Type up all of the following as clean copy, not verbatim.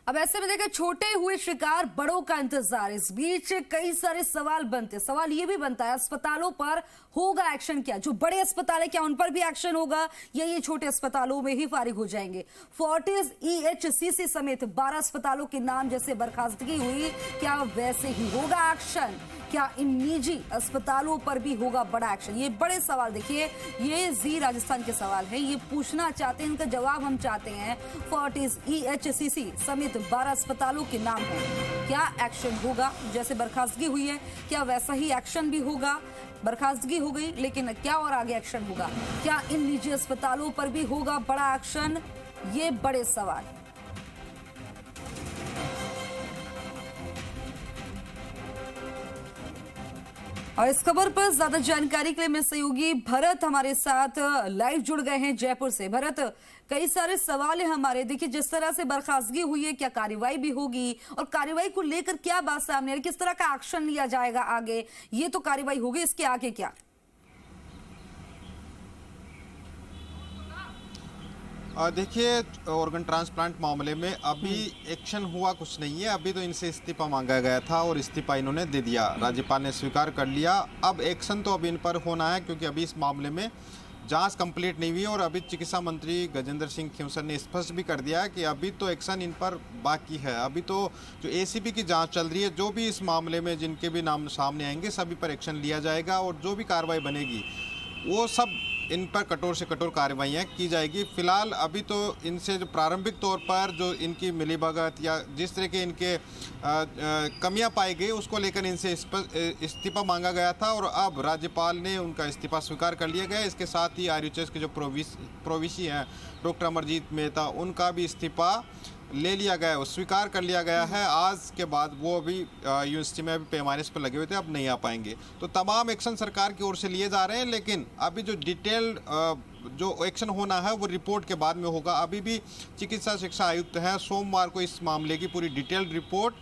अब ऐसे में देखिए, छोटे हुए शिकार बड़ों का इंतजार। इस बीच कई सारे सवाल बनते, सवाल ये भी बनता है, अस्पतालों पर होगा एक्शन क्या? जो बड़े अस्पताल है क्या उन पर भी एक्शन होगा या ये छोटे अस्पतालों में ही फारिग हो जाएंगे? फोर्टिस EHCC समेत 12 अस्पतालों के नाम जैसे बर्खास्तगी हुई, क्या वैसे ही होगा एक्शन? क्या इन निजी अस्पतालों पर भी होगा बड़ा एक्शन? ये बड़े सवाल, देखिए ये जी राजस्थान के सवाल है, ये पूछना चाहते हैं, इनका जवाब हम चाहते हैं। फोर्टिस EHCC समेत 12 अस्पतालों के नाम है, क्या एक्शन होगा? जैसे बर्खास्तगी हुई है, क्या वैसा ही एक्शन भी होगा? बर्खास्तगी हो गई, लेकिन क्या और आगे एक्शन होगा? क्या इन निजी अस्पतालों पर भी होगा बड़ा एक्शन? ये बड़े सवाल। और इस खबर पर ज्यादा जानकारी के लिए मेरे सहयोगी भरत हमारे साथ लाइव जुड़ गए हैं जयपुर से। भरत, कई सारे सवाल है हमारे। देखिए, जिस तरह से बर्खास्तगी हुई है, क्या कार्रवाई भी होगी और कार्रवाई को लेकर क्या बात सामने आ रही है? किस तरह का एक्शन लिया जाएगा आगे? ये तो कार्रवाई होगी, इसके आगे क्या? देखिए, ऑर्गन ट्रांसप्लांट मामले में अभी एक्शन हुआ कुछ नहीं है। अभी तो इनसे इस्तीफा मांगा गया था और इस्तीफा इन्होंने दे दिया, राज्यपाल ने स्वीकार कर लिया। अब एक्शन तो अभी इन पर होना है, क्योंकि अभी इस मामले में जांच कंप्लीट नहीं हुई और अभी चिकित्सा मंत्री गजेंद्र सिंह खींवसर ने स्पष्ट भी कर दिया है कि अभी तो एक्शन इन पर बाकी है। अभी तो जो ACP की जांच चल रही है, जो भी इस मामले में जिनके भी नाम सामने आएंगे सभी पर एक्शन लिया जाएगा और जो भी कार्रवाई बनेगी वो सब इन पर कठोर से कठोर कार्रवाइयाँ की जाएगी। फिलहाल अभी तो इनसे जो प्रारंभिक तौर पर जो इनकी मिलीभगत या जिस तरह के इनके कमियां पाई गई उसको लेकर इनसे इस्तीफा मांगा गया था और अब राज्यपाल ने उनका इस्तीफा स्वीकार कर लिया गया। इसके साथ ही RUHS के जो प्रोविसी हैं डॉक्टर अमरजीत मेहता, उनका भी इस्तीफा ले लिया गया है, स्वीकार कर लिया गया है। आज के बाद वो अभी यूनिवर्सिटी में अभी पैमाने पर लगे हुए थे, अब नहीं आ पाएंगे। तो तमाम एक्शन सरकार की ओर से लिए जा रहे हैं, लेकिन अभी जो डिटेल्ड जो एक्शन होना है वो रिपोर्ट के बाद में होगा। अभी भी चिकित्सा शिक्षा आयुक्त हैं, सोमवार को इस मामले की पूरी डिटेल्ड रिपोर्ट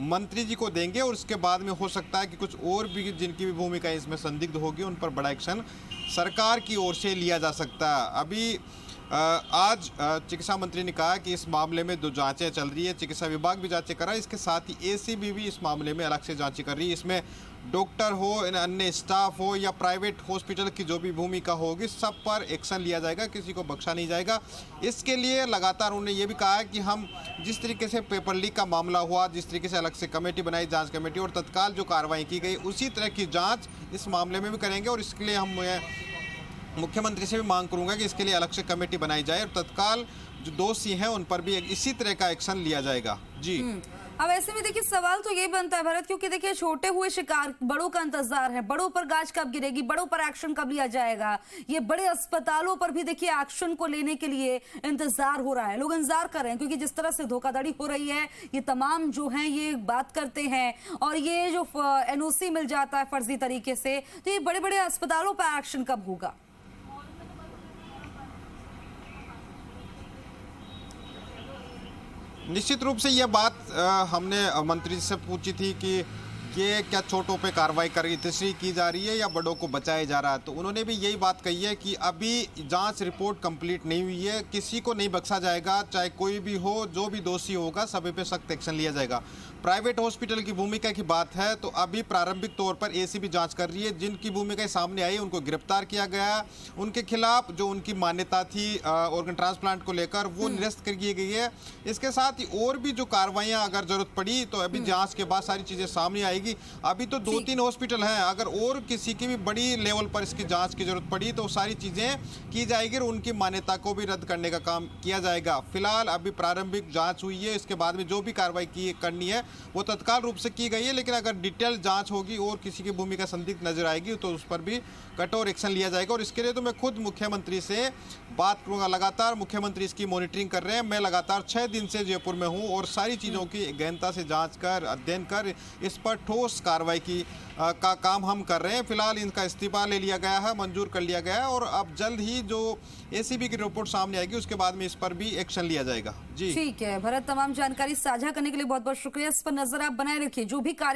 मंत्री जी को देंगे और उसके बाद में हो सकता है कि कुछ और भी जिनकी भी भूमिका इसमें संदिग्ध होगी उन पर बड़ा एक्शन सरकार की ओर से लिया जा सकता है। अभी आज चिकित्सा मंत्री ने कहा कि इस मामले में जो जांचें चल रही है, चिकित्सा विभाग भी जांचें कर रहा है, इसके साथ ही ACB भी इस मामले में अलग से जांचें कर रही है। इसमें डॉक्टर हो, अन्य स्टाफ हो या प्राइवेट हॉस्पिटल की जो भी भूमिका होगी सब पर एक्शन लिया जाएगा, किसी को बख्शा नहीं जाएगा। इसके लिए लगातार उन्होंने ये भी कहा है कि हम जिस तरीके से पेपर लीक का मामला हुआ, जिस तरीके से अलग से कमेटी बनाई, जाँच कमेटी, और तत्काल जो कार्रवाई की गई उसी तरह की जाँच इस मामले में भी करेंगे। और इसके लिए हम मुख्यमंत्री से भी मांग करूंगा कि इसके लिए अलग से कमेटी बनाई जाए और तत्काल जो दोषी हैं उन पर भी इसी तरह का एक्शन लिया जाएगा। जी। अब ऐसे में देखिए, सवाल तो ये बनता है भरत, क्योंकि देखिए छोटे हुए शिकार बड़ों का इंतजार है। बड़ों पर गाज कब गिरेगी, बड़ों पर एक्शन कब लिया जाएगा? ये बड़े अस्पतालों पर भी देखिए एक्शन को लेने के लिए इंतजार हो रहा है, लोग इंतजार कर रहे हैं, क्योंकि जिस तरह से धोखाधड़ी हो रही है, ये तमाम जो हैं ये बात करते हैं और ये जो NOC मिल जाता है फर्जी तरीके से, तो ये बड़े बड़े अस्पतालों पर एक्शन कब होगा? निश्चित रूप से यह बात हमने मंत्री से पूछी थी कि ये क्या छोटों पे कार्रवाई की जा रही है या बड़ों को बचाया जा रहा है, तो उन्होंने भी यही बात कही है कि अभी जांच रिपोर्ट कंप्लीट नहीं हुई है, किसी को नहीं बख्शा जाएगा, चाहे कोई भी हो, जो भी दोषी होगा सभी पे सख्त एक्शन लिया जाएगा। प्राइवेट हॉस्पिटल की भूमिका की बात है तो अभी प्रारंभिक तौर पर ACB जांच कर रही है, जिनकी भूमिका सामने आई उनको गिरफ्तार किया गया, उनके खिलाफ जो उनकी मान्यता थी ऑर्गन ट्रांसप्लांट को लेकर वो निरस्त कर दी गई है। इसके साथ ही और भी जो कार्रवाइयां अगर जरूरत पड़ी तो अभी जांच के बाद सारी चीजें सामने आएगी। अभी तो 2-3 हॉस्पिटल हैं, अगर और किसी की भी बड़ी लेवल पर इसकी जांच की जरूरत पड़ी तो सारी चीजें की जाएगी और उनकी मान्यता को भी रद्द करने का काम किया जाएगा। फिलहाल अभी प्रारंभिक जांच हुई है, इसके बाद में जो भी कार्रवाई करनी है वो तत्काल रूप से की गई है, लेकिन अगर डिटेल जांच होगी और किसी की भूमिका संदिग्ध नजर आएगी तो उस पर भी कठोर एक्शन लिया जाएगा। और इसके लिए तो मैं खुद मुख्यमंत्री से बात करूंगा, लगातार मुख्यमंत्री इसकी मॉनिटरिंग कर रहे हैं। मैं लगातार 6 दिन से जयपुर में हूं और सारी चीज़ों की गहनता से जांच कर, अध्ययन कर, इस पर ठोस कार्रवाई का काम हम कर रहे हैं। फिलहाल इनका इस्तीफा ले लिया गया है, मंजूर कर लिया गया है और अब जल्द ही जो ACB की रिपोर्ट सामने आएगी उसके बाद में इस पर भी एक्शन लिया जाएगा। जी ठीक है भरत, तमाम जानकारी साझा करने के लिए बहुत बहुत शुक्रिया। इस पर नजर आप बनाए रखिए, जो भी कार्य